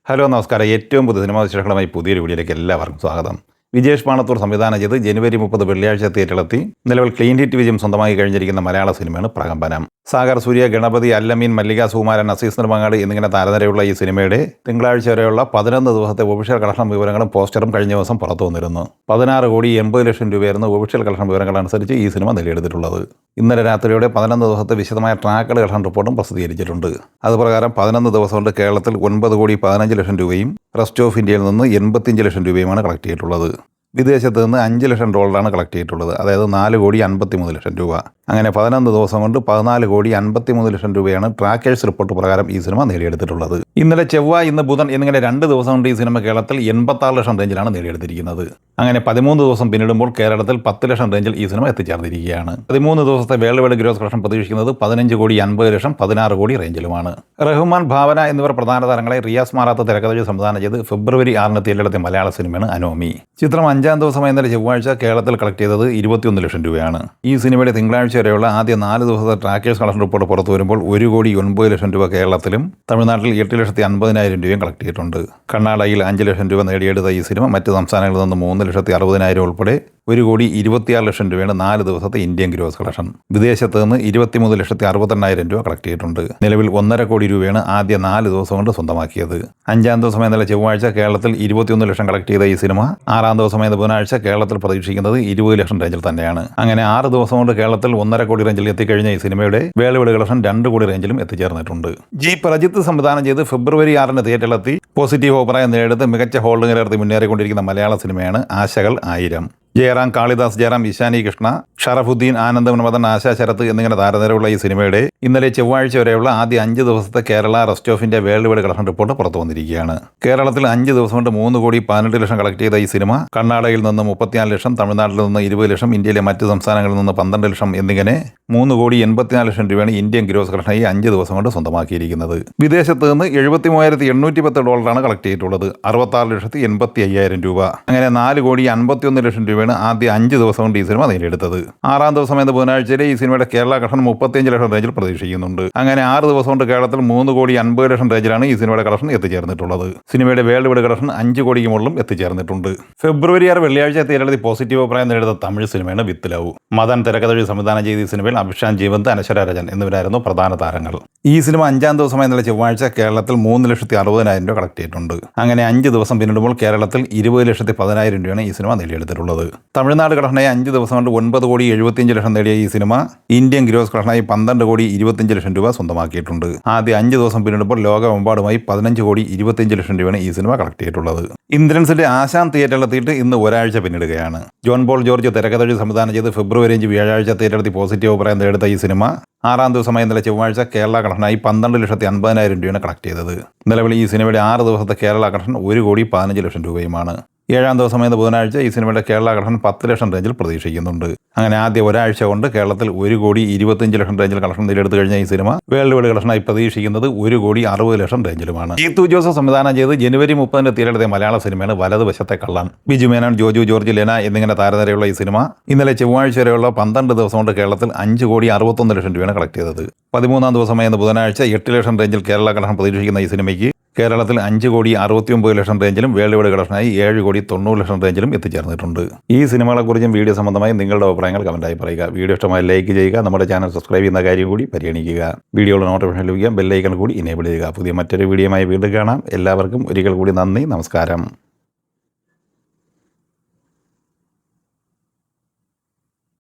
Hello നമസ്കാരം. ഏറ്റവും പുതിയ സിനിമാ വിശേഷങ്ങളുമായി പുതിയൊരു വീഡിയോയിലേക്ക് എല്ലാവർക്കും സ്വാഗതം. വിജേഷ് പാണത്തൂർ സംവിധാനം ചെയ്ത് ജനുവരി 30 വെള്ളിയാഴ്ച തിയേറ്ററിലെത്തി നിലവിൽ ക്ലീൻ ഹിറ്റ് വിജയം സ്വന്തമായി കഴിഞ്ഞിരിക്കുന്ന മലയാള സിനിമയാണ് പ്രകമ്പനം. സാഗർ, സൂര്യ, ഗണപതി, അല്ലമീൻ, മല്ലിക, സുകുമാരൻ, അസീസ് നെടുമങ്ങാട് എന്നിങ്ങനെ താരനിരയുള്ള ഈ സിനിമയുടെ തിങ്കളാഴ്ച വരെയുള്ള 11 ദിവസത്തെ ഒഫീഷ്യൽ കളക്ഷൻ വിവരങ്ങളും പോസ്റ്ററും കഴിഞ്ഞ ദിവസം പുറത്തു വന്നിരുന്നു. 16,80,00,000 രൂപയായിരുന്നു ഒഫീഷ്യൽ കളക്ഷൻ വിവരങ്ങൾ അനുസരിച്ച് ഈ സിനിമ നേടിയെടുത്തിട്ടുള്ളത്. ഇന്നലെ രാത്രിയോടെ 11 ദിവസത്തെ വിശദമായ ട്രാക്കഡ് കളക്ഷൻ റിപ്പോർട്ടും പ്രസിദ്ധീകരിച്ചിട്ടുണ്ട്. അതുപ്രകാരം 11 ദിവസം കൊണ്ട് കേരളത്തിൽ 9,15,00,000 രൂപയും റെസ്റ്റ് ഓഫ് ഇന്ത്യയിൽ നിന്ന് 85,00,000 രൂപയുമാണ് കളക്ട് ചെയ്തിട്ടുള്ളത്. വിദേശത്ത് നിന്ന് $5 ലക്ഷം കളക്ട് ചെയ്തിട്ടുള്ളത്, അതായത് 4,53,00,000 രൂപ. അങ്ങനെ 11 ദിവസം കൊണ്ട് 14,53,00,000 രൂപയാണ് ട്രാക്കേഴ്സ് റിപ്പോർട്ട് പ്രകാരം ഈ സിനിമ നേടിയെടുത്തിട്ടുള്ളത്. ഇന്നലെ ചൊവ്വ, ഇന്ന് ബുധൻ എന്നിങ്ങനെ 2 ദിവസം കൊണ്ട് ഈ സിനിമ കേരളത്തിൽ 86 ലക്ഷം റേഞ്ചിലാണ് നേടിയെടുത്തിരിക്കുന്നത്. അങ്ങനെ 13 ദിവസം പിന്നിടുമ്പോൾ കേരളത്തിൽ 10 ലക്ഷം റേഞ്ചിൽ ഈ സിനിമ എത്തിച്ചേർന്നിരിക്കുകയാണ്. 13 ദിവസത്തെ വേൾഡ് വൈഡ് ഗ്രോസ് കളക്ഷൻ പ്രതീക്ഷിക്കുന്നത് 15,50,00,000, 16 കോടി റേഞ്ചിലുമാണ്. റഹ്മാൻ, ഭാവന എന്നിവർ പ്രധാന താരങ്ങളെ റിയാസ് മാറാത്ത തിരക്കഥ സംവിധാനം ചെയ്ത് ഫെബ്രുവരി 6 തിയേറ്ററിലെത്തിയ മലയാള സിനിമയാണ് അനോമി. ചിത്രം 5-ാം ദിവസമായ ഇന്നലെ ചൊവ്വാഴ്ച കേരളത്തിൽ കളക്ട് ചെയ്തത് 21 ലക്ഷം രൂപയാണ്. ഈ സിനിമയുടെ തിങ്കളാഴ്ച വരെയുള്ള ആദ്യ 4 ദിവസത്തെ ട്രാക്കേഴ്സ് കളക്ഷൻ റിപ്പോർട്ട് പുറത്തു വരുമ്പോൾ 1,09,00,000 രൂപ കേരളത്തിലും തമിഴ്നാട്ടിൽ 8,50,000 രൂപയും കളക്ട് ചെയ്തിട്ടുണ്ട്. കർണാടകയിൽ 5 ലക്ഷം രൂപ നേടിയെടുത്ത ഈ സിനിമ മറ്റ് സംസ്ഥാനങ്ങളിൽ നിന്ന് 3,60,000 ഉൾപ്പെടെ 1,26,00,000 രൂപയാണ് 4 ദിവസത്തെ ഇന്ത്യൻ ഗ്രോസ് കളക്ഷൻ. വിദേശത്ത് നിന്ന് 23,62,000 രൂപ കളക്ട് ചെയ്തിട്ടുണ്ട്. നിലവിൽ 1.5 കോടി രൂപയാണ് ആദ്യ 4 ദിവസം കൊണ്ട് സ്വന്തമാക്കിയത്. 5-ാം ദിവസമായ ഇന്നലെ ചൊവ്വാഴ്ച കേരളത്തിൽ 21 ലക്ഷം കളക്ട് ചെയ്ത ഈ സിനിമ 6-ാം ദിവസമായ ബുധനാഴ്ച കേരളത്തിൽ പ്രതീക്ഷിക്കുന്നത് 20 ലക്ഷം റേഞ്ചിൽ തന്നെയാണ്. അങ്ങനെ 6 ദിവസം കൊണ്ട് കേരളത്തിൽ 1.5 കോടി റേഞ്ചിൽ എത്തിക്കഴിഞ്ഞ ഈ സിനിമയുടെ വേൾഡ് വൈഡ് കളക്ഷൻ 2 കോടി റേഞ്ചിലും എത്തിച്ചേർന്നിട്ടുണ്ട്. ജി പ്രജിത്ത് സംവിധാനം ചെയ്ത് ഫെബ്രുവരി 6 തിയേറ്ററിലെത്തി പോസിറ്റീവ് അഭിപ്രായം നേടിയെടുത്ത് മികച്ച ഹോൾഡ് നിലനിർത്തി മുന്നേറിക്കൊണ്ടിരിക്കുന്ന മലയാള സിനിമയാണ് ആശകൾ 1000. ജയറാം, കാളിദാസ് ജയറാം, ഇശാനി കൃഷ്ണ, ഷറഫുദ്ദീൻ, ആനന്ദ് മന്മഥൻ, ആശാ ശരത്ത് എന്നിങ്ങനെ താരനിരയുള്ള ഈ സിനിമയുടെ ഇന്നലെ ചൊവ്വാഴ്ച വരെയുള്ള ആദ്യ 5 ദിവസത്തെ Kerala rest of India world wide collection report പുറത്തു വന്നിരിക്കുകയാണ്. കേരളത്തിൽ 5 ദിവസം കൊണ്ട് 3,18,00,000 കളക്ട് ചെയ്ത ഈ സിനിമ കർണാടകയിൽ നിന്ന് 34 ലക്ഷം, തമിഴ്നാട്ടിൽ നിന്ന് 20 ലക്ഷം, ഇന്ത്യയിലെ മറ്റ് സംസ്ഥാനങ്ങളിൽ നിന്ന് 12 ലക്ഷം എന്നിങ്ങനെ 3,84,00,000 രൂപയാണ് ഇന്ത്യൻ ഗ്രോസ് കളക്ഷനായി 5 ദിവസം കൊണ്ട് സ്വന്തമാക്കിയിരിക്കുന്നത്. വിദേശത്ത് നിന്ന് $73,810 കളക്ട് ചെയ്തിട്ടുള്ളത്, 66,85,000 രൂപ. അങ്ങനെ 4,51,00,000 രൂപ ആദ്യ 5 ദിവസം കൊണ്ട് ഈ സിനിമ നേടിയെടുത്തത്. 6-ാം ദിവസം എന്ന ബുധനാഴ്ചയിലെ ഈ സിനിമയുടെ കേരള കളക്ഷൻ 35 ലക്ഷം റേഞ്ചിൽ പ്രതീക്ഷിക്കുന്നുണ്ട്. അങ്ങനെ 6 ദിവസം കൊണ്ട് കേരളത്തിൽ 3,50,00,000 റേഞ്ചിലാണ് ഈ സിനിമയുടെ കളക്ഷൻ എത്തിച്ചേർന്നിട്ടുള്ളത്. സിനിമയുടെ വേൾഡ് വൈഡ് കളക്ഷൻ 5 കോടിക്ക് മുകളിലും എത്തിച്ചേർന്നിട്ടുണ്ട്. ഫെബ്രുവരി 6 വെള്ളിയാഴ്ച തിയേറ്ററിൽ പോസിറ്റീവ് അഭിപ്രായം നേടിയ തമിഴ് സിനിമയാണ് വിത്ത് ലവ്. മദൻ തിരക്കഥ സംവിധാനം ചെയ്ത ഈ സിനിമയിൽ അഭിഷാൻ ജീവന്ത്, അനശ്വര രാജൻ എന്നിവരായിരുന്നു പ്രധാന താരങ്ങൾ. ഈ സിനിമ 5-ാം ദിവസമായ ഇന്നലെ ചൊവ്വാഴ്ച കേരളത്തിൽ 3,60,000 രൂപ കളക്ട് ചെയ്തിട്ടുണ്ട്. അങ്ങനെ 5 ദിവസം പിന്നിടുമ്പോൾ കേരളത്തിൽ 20,10,000 രൂപയാണ് ഈ സിനിമ നേടിയെടുത്തിട്ടുള്ളത്. തമിഴ്നാട് കളക്ഷനായി 5 ദിവസം കൊണ്ട് 9,75,00,000 നേടിയ ഈ സിനിമ ഇന്ത്യൻ ഗ്രോസ് കളക്ഷനായി 12,25,00,000 രൂപ സ്വന്തമാക്കിയിട്ടുണ്ട്. ആദ്യ 5 ദിവസം പിന്നിടുമ്പോൾ ലോകമെമ്പാടുമായി 15,25,00,000 രൂപയാണ് ഈ സിനിമ കളക്ട് ചെയ്തിട്ടുള്ളത്. ഇന്ദ്രൻസിന്റെ ആശാൻ തിയേറ്ററിലെത്തിയിട്ട് ഇന്ന് ഒരാഴ്ച പിന്നിടുകയാണ്. ജോൺ പോൾ ജോർജ് തിരക്കഥ സംവിധാനം ചെയ്ത് ഫെബ്രുവരി 5 വ്യാഴാഴ്ച തിയേറ്ററിൽ പോസിറ്റീവ് അഭിപ്രായം നേടിയ ഈ സിനിമ 6-ാം ദിവസമായ ഇന്നലെ ചൊവ്വാഴ്ച കേരള കളക്ഷനായി 12,50,000 രൂപയാണ് കളക്ട് ചെയ്തത്. നിലവിൽ ഈ സിനിമയുടെ 6 ദിവസത്തെ കേരള കളക്ഷൻ 1,15,00,000 രൂപയുമാണ്. 7-ാം ദിവസമായ ബുധനാഴ്ച ഈ സിനിമയുടെ കേരള കളക്ഷൻ 10 ലക്ഷം റേഞ്ചിൽ പ്രതീക്ഷിക്കുന്നുണ്ട്. അങ്ങനെ ആദ്യ ഒരാഴ്ച കൊണ്ട് കേരളത്തിൽ 1,25,00,000 റേഞ്ചിൽ കളക്ഷൻ നേടിയെടുത്ത് കഴിഞ്ഞ ഈ സിനിമ വേൾഡ് വൈഡ് കളക്ഷനായി പ്രതീക്ഷിക്കുന്നത് 1,60,00,000 റേഞ്ചിലുമാണ്. ജീത്തു ജോസഫ് സംവിധാനം ചെയ്ത് ജനുവരി 30 തിയേറ്ററിലെത്തിയ മലയാള സിനിമയാണ് വലതുവശത്തെ കള്ളൻ. ബിജു മേനോൻ, ജോജു ജോർജ്, ലെന എന്നിങ്ങനെ താരനിരയുള്ള ഈ സിനിമ ഇന്നലെ ചൊവ്വാഴ്ച വരെയുള്ള 12 ദിവസം കൊണ്ട് കേരളത്തിൽ 5,61,00,000 രൂപയാണ് കളക്ട് ചെയ്തത്. 13-ാം ദിവസമായ ബുധനാഴ്ച 8 ലക്ഷം റേഞ്ചിൽ കേരള കളക്ഷൻ പ്രതീക്ഷിക്കുന്ന ഈ സിനിമയ്ക്ക് കേരളത്തിൽ 5,69,00,000 റേഞ്ചിലും വേൾഡ് വൈഡ് കളക്ഷനായി 7,90,00,000 റേഞ്ചിലും എത്തിച്ചേർന്നിട്ടുണ്ട്. ഈ സിനിമകളെക്കുറിച്ചും വീഡിയോ സംബന്ധമായി നിങ്ങളുടെ അഭിപ്രായങ്ങൾ കമൻറ്റായി പറയുക. വീഡിയോ ഇഷ്ടമായി ലൈക്ക് ചെയ്യുക. നമ്മുടെ ചാനൽ സബ്സ്ക്രൈബ് ചെയ്യുന്ന കാര്യം കൂടി പരിഗണിക്കുക. വീഡിയോയുടെ നോട്ടിഫിക്കേഷൻ ലഭിക്കാൻ ബെല്ലൈക്കൺ കൂടി ഇനേബിൾ ചെയ്യുക. പുതിയ മറ്റൊരു വീഡിയോയുമായി വീണ്ടും കാണാം. എല്ലാവർക്കും ഒരിക്കൽ കൂടി നന്ദി, നമസ്കാരം.